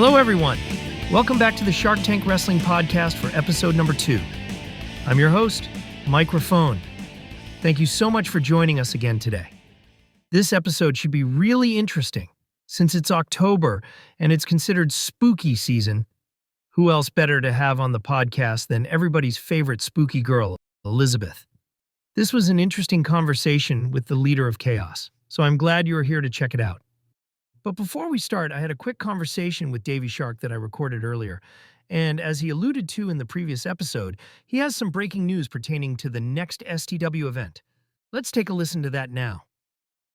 Hello, everyone. Welcome back to the SharkTank Wrestling podcast for episode number 2. I'm your host, Mike Rahfone. Thank you so much for joining us again today. This episode should be really interesting. Since it's October and it's considered spooky season, who else better to have on the podcast than everybody's favorite spooky girl, Elizabeth? This was an interesting conversation with the leader of Chaos, so I'm glad you are here to check it out. But before we start, I had a quick conversation with Daveyshark that I recorded earlier, and as he alluded to in the previous episode, he has some breaking news pertaining to the next STW event. Let's take a listen to that now.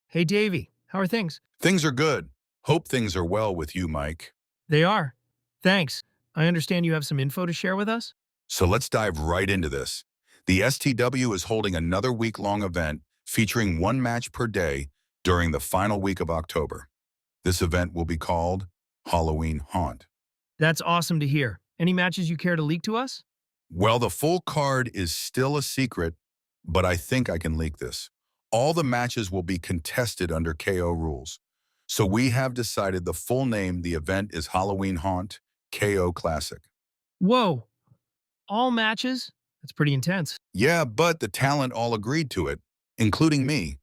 Hey Davey, how are things? Things are good. Hope things are well with you, Mike. They are. Thanks. I understand you have some info to share with us? So let's dive right into this. The STW is holding another week-long event featuring one match per day during the final week of October. This event will be called Halloween Haunt. That's awesome to hear. Any matches you care to leak to us? Well, the full card is still a secret, but I think I can leak this. All the matches will be contested under KO rules. So we have decided the full name the event is Halloween Haunt KO Classic. Whoa. All matches? That's pretty intense. Yeah, but the talent all agreed to it, including me.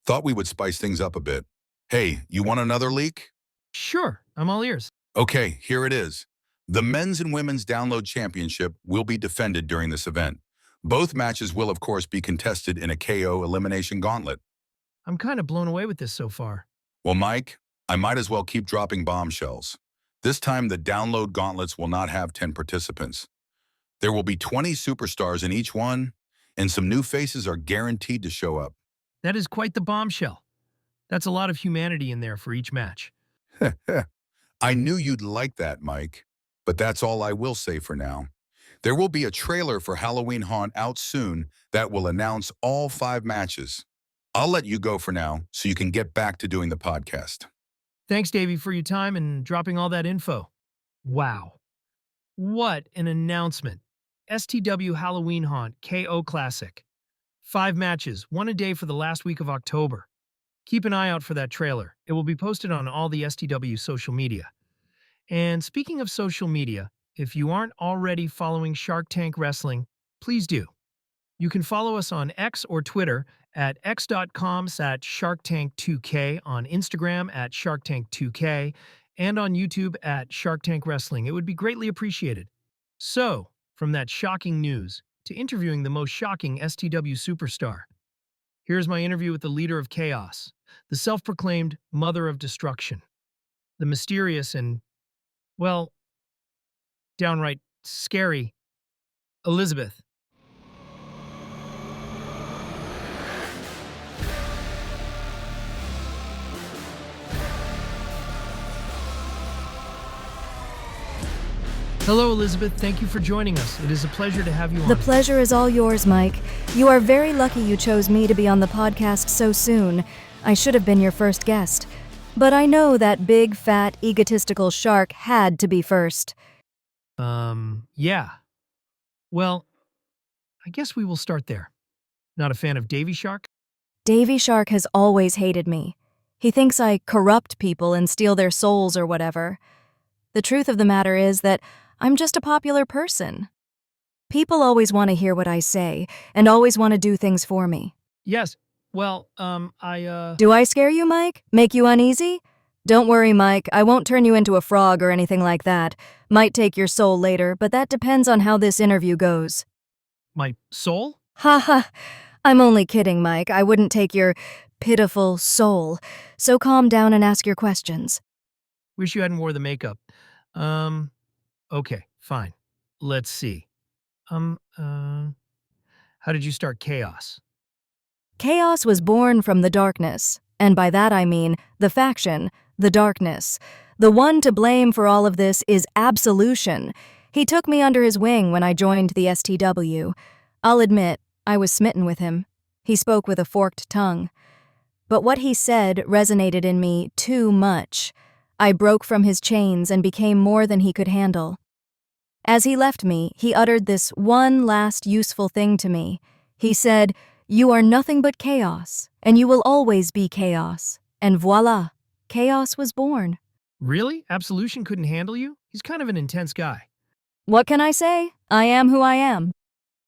Thought we would spice things up a bit. Hey, you want another leak? Sure, I'm all ears. Okay, here it is. The Men's and Women's Download Championship will be defended during this event. Both matches will, of course, be contested in a KO elimination gauntlet. I'm kind of blown away with this so far. Well, Mike, I might as well keep dropping bombshells. This time, the download gauntlets will not have 10 participants. There will be 20 superstars in each one, and some new faces are guaranteed to show up. That is quite the bombshell. That's a lot of humanity in there for each match. I knew you'd like that, Mike, but that's all I will say for now. There will be a trailer for Halloween Haunt out soon that will announce all 5 matches. I'll let you go for now so you can get back to doing the podcast. Thanks, Davey, for your time and dropping all that info. Wow. What an announcement. STW Halloween Haunt KO Classic. 5 matches, 1 a day for the last week of October. Keep an eye out for that trailer. It will be posted on all the STW social media. And speaking of social media, if you aren't already following SharkTank Wrestling, please do. You can follow us on X or Twitter at x.com/SharkTank2K, on Instagram at SharkTank2K, and on YouTube at SharkTank Wrestling. It would be greatly appreciated. So, from that shocking news to interviewing the most shocking STW superstar, here's my interview with the leader of Chaos, the self-proclaimed Mother of Destruction, the mysterious and, well, downright scary Elizabeth. Hello, Elizabeth. Thank you for joining us. It is a pleasure to have you on. The pleasure is all yours, Mike. You are very lucky you chose me to be on the podcast so soon. I should have been your first guest. But I know that big, fat, egotistical shark had to be first. Yeah. Well, I guess we will start there. Not a fan of Daveyshark? Daveyshark has always hated me. He thinks I corrupt people and steal their souls or whatever. The truth of the matter is that I'm just a popular person. People always want to hear what I say, and always want to do things for me. Yes. Well, Do I scare you, Mike? Make you uneasy? Don't worry, Mike. I won't turn you into a frog or anything like that. Might take your soul later, but that depends on how this interview goes. My soul? Ha ha. I'm only kidding, Mike. I wouldn't take your pitiful soul. So calm down and ask your questions. Wish you hadn't wore the makeup. Okay, fine. Let's see. How did you start Chaos? Chaos was born from the darkness, and by that I mean the faction, the darkness. The one to blame for all of this is Absolution. He took me under his wing when I joined the STW. I'll admit, I was smitten with him. He spoke with a forked tongue. But what he said resonated in me too much. I broke from his chains and became more than he could handle. As he left me, he uttered this one last useful thing to me. He said, "You are nothing but chaos, and you will always be chaos." And voila, chaos was born. Really? Absolution couldn't handle you? He's kind of an intense guy. What can I say? I am who I am.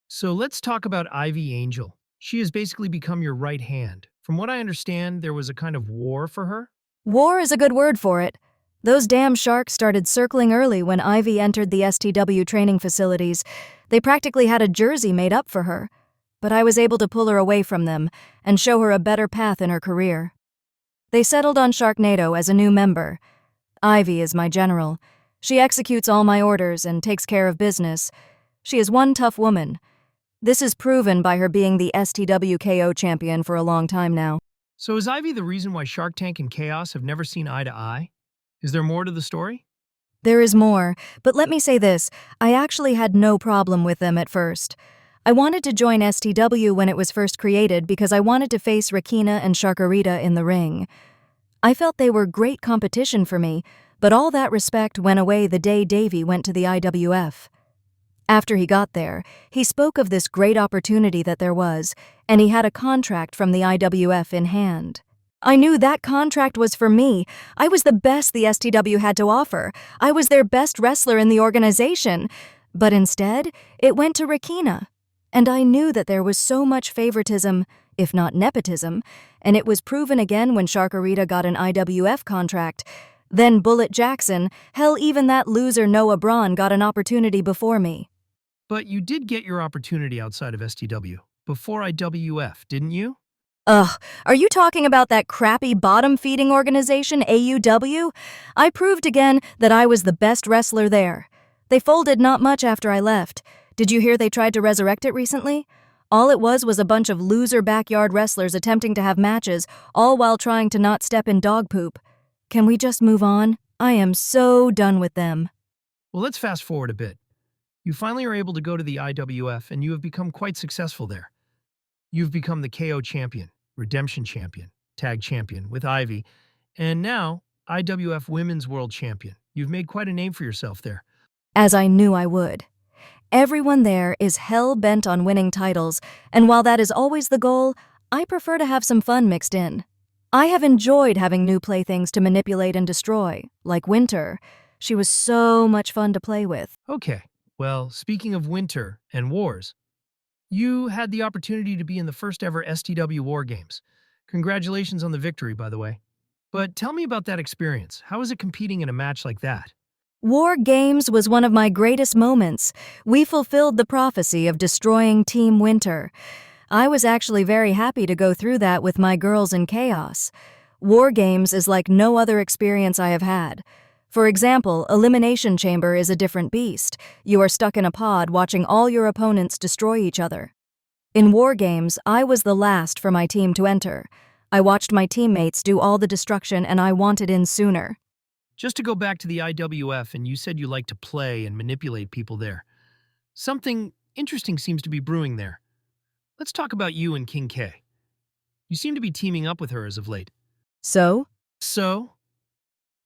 So let's talk about Ivy Angel. She has basically become your right hand. From what I understand, there was a kind of war for her? War is a good word for it. Those damn sharks started circling early when Ivy entered the STW training facilities. They practically had a jersey made up for her. But I was able to pull her away from them and show her a better path in her career. They settled on Sharknado as a new member. Ivy is my general. She executes all my orders and takes care of business. She is one tough woman. This is proven by her being the STWKO champion for a long time now. So is Ivy the reason why Shark Tank and Chaos have never seen eye to eye? Is there more to the story? There is more, but let me say this, I actually had no problem with them at first. I wanted to join STW when it was first created because I wanted to face Rakina and Sharkarita in the ring. I felt they were great competition for me, but all that respect went away the day Davey went to the IWF. After he got there, he spoke of this great opportunity that there was, and he had a contract from the IWF in hand. I knew that contract was for me. I was the best the STW had to offer. I was their best wrestler in the organization. But instead, it went to Rakina. And I knew that there was so much favoritism, if not nepotism, and it was proven again when Sharkarita got an IWF contract. Then Bullet Jackson, hell even that loser Noah Braun got an opportunity before me. But you did get your opportunity outside of STW, before IWF, didn't you? Ugh, are you talking about that crappy bottom-feeding organization, AUW? I proved again that I was the best wrestler there. They folded not much after I left. Did you hear they tried to resurrect it recently? All it was a bunch of loser backyard wrestlers attempting to have matches, all while trying to not step in dog poop. Can we just move on? I am so done with them. Well, let's fast forward a bit. You finally are able to go to the IWF, and you have become quite successful there. You've become the KO champion, Redemption champion, Tag champion with Ivy, and now IWF Women's World Champion. You've made quite a name for yourself there. As I knew I would. Everyone there is hell-bent on winning titles, and while that is always the goal, I prefer to have some fun mixed in. I have enjoyed having new playthings to manipulate and destroy, like Winter. She was so much fun to play with. Okay, well, speaking of Winter and wars, you had the opportunity to be in the first ever STW War Games. Congratulations on the victory, by the way. But tell me about that experience. How is it competing in a match like that? War Games was one of my greatest moments. We fulfilled the prophecy of destroying Team Winter. I was actually very happy to go through that with my girls in Chaos. War Games is like no other experience I have had. For example, Elimination Chamber is a different beast. You are stuck in a pod watching all your opponents destroy each other. In War Games, I was the last for my team to enter. I watched my teammates do all the destruction and I wanted in sooner. Just to go back to the IWF, and you said you like to play and manipulate people there. Something interesting seems to be brewing there. Let's talk about you and King K. You seem to be teaming up with her as of late. So?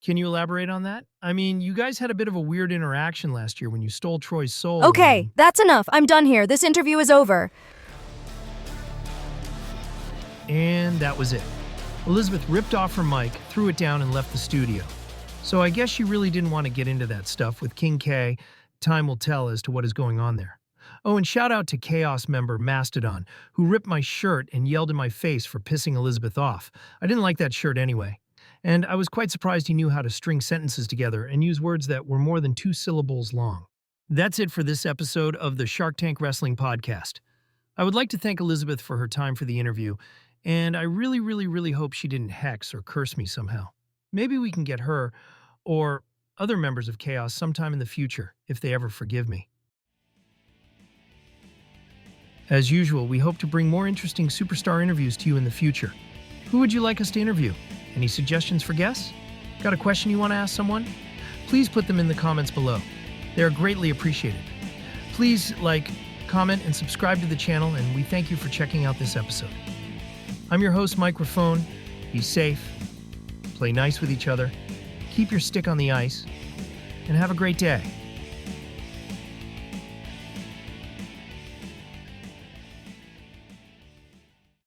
Can you elaborate on that? I mean, you guys had a bit of a weird interaction last year when you stole Troy's soul. Okay, that's enough. I'm done here. This interview is over. And that was it. Elizabeth ripped off her mic, threw it down, and left the studio. So I guess she really didn't want to get into that stuff with King K. Time will tell as to what is going on there. Oh, and shout out to Chaos member Mastodon, who ripped my shirt and yelled in my face for pissing Elizabeth off. I didn't like that shirt anyway. And I was quite surprised he knew how to string sentences together and use words that were more than 2 syllables long. That's it for this episode of the SharkTank Wrestling Podcast. I would like to thank Elizabeth for her time for the interview, and I really hope she didn't hex or curse me somehow. Maybe we can get her or other members of Chaos sometime in the future, if they ever forgive me. As usual, we hope to bring more interesting superstar interviews to you in the future. Who would you like us to interview? Any suggestions for guests? Got a question you want to ask someone? Please put them in the comments below. They are greatly appreciated. Please like, comment, and subscribe to the channel, and we thank you for checking out this episode. I'm your host, Mike Rahfone. Be safe, play nice with each other, keep your stick on the ice, and have a great day.